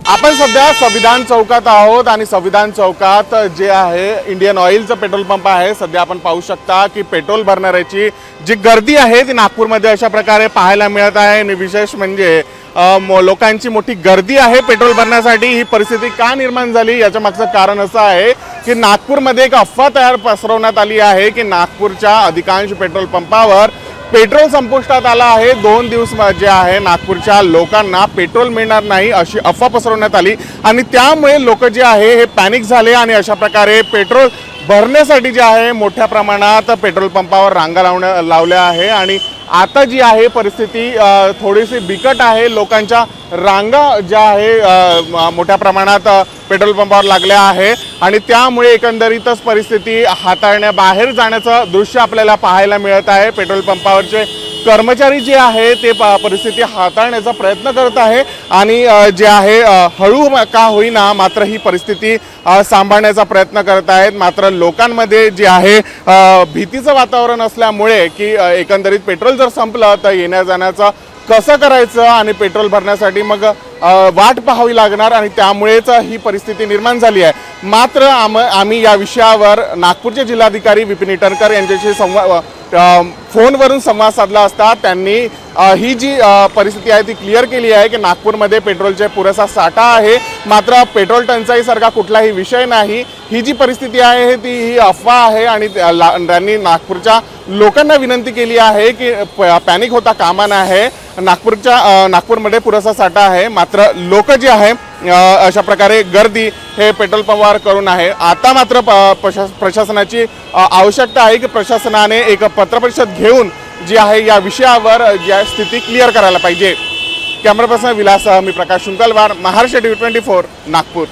आपण सध्या संविधान चौकात आहोत आणि संविधान चौकात जे आहे इंडियन ऑइलचं पेट्रोल पंप आहे। सध्या आपण पाहू शकता की पेट्रोल भरणाऱ्याची जी गर्दी आहे ती नागपूरमध्ये अशा प्रकारे पाहायला मिळत आहे आणि विशेष म्हणजे लोकांची मोठी गर्दी आहे पेट्रोल भरण्यासाठी। ही परिस्थिती का निर्माण झाली याच्या मागचं कारण असं आहे की नागपूरमध्ये एक अफवा पसरवण्यात आली आहे की नागपूरच्या अधिकांश पेट्रोल पंपावर पेट्रोल संपुष्टात आला आहे। 2 दिवस जे आहे नागपूरच्या लोकांना पेट्रोल मिळणार नाही अशी अफवा पसरवण्यात आली आणि त्यामुळे लोक जे आहे हे पॅनिक झाले आणि अशा प्रकारे पेट्रोल भरण्यासाठी जे आहे मोठ्या प्रमाणात पेट्रोल पंपावर रांगा लावल्या आहे आणि आता जी आहे परिस्थिती थोडीशी बिकट आहे। लोकांच्या रांगा ज्या आहे मोठ्या प्रमाणात पेट्रोल पंपावर लागल्या आहे आणि त्यामुळे एकंदरीतच परिस्थिती हाताळण्याबाहेर जाण्याचं दृश्य आपल्याला पाहायला मिळत आहे। पेट्रोल पंपावरचे कर्मचारी जे आहे ते परिस्थिती हाताळण्याचा प्रयत्न करत आहे आणि जे आहे हळू का होईना मात्र ही परिस्थिती सांभाळण्याचा प्रयत्न करत आहेत। मात्र लोकांमध्ये जे आहे भीतीचं वातावरण असल्यामुळे की एकंदरीत पेट्रोल जर संपलं तर येण्या जाण्याचं कसं करायचं आणि पेट्रोल भरण्यासाठी मग वाट पाहावी लागणार आणि त्यामुळेच ही परिस्थिती निर्माण झाली आहे। मात्र आम्ही या विषयावर नागपूरचे जिल्हाधिकारी विपिन ईटनकर यांच्याशी फोनवरून संवाद साधला असता त्यांनी ही जी परिस्थिती आहे ती क्लिअर केली आहे की नागपूरमध्ये पेट्रोलचे पुरेसा साठा आहे, मात्र पेट्रोल टंचाईसारखा कुठलाही विषय नाही। ही जी परिस्थिती आहे ती ही अफवा आहे आणि त्यांनी नागपूरच्या लोकांना विनंती केली आहे की पॅनिक होता कामा नये। नागपूरमध्ये पुरेसा साठा आहे, मात्र लोक जे आहे अशा प्रकारे गर्दी हे पेट्रोल पंपावर करून आहे। आता मात्र प्रशासनाची आवश्यकता आहे की प्रशासनाने एक पत्रपरिषद घेऊन जी आहे या विषयावर जी स्थिती क्लिअर करायला पाहिजे। कॅमेरा पर्सन विलास मी प्रकाश शुंकलवार, महाराष्ट्र TV 24 नागपूर।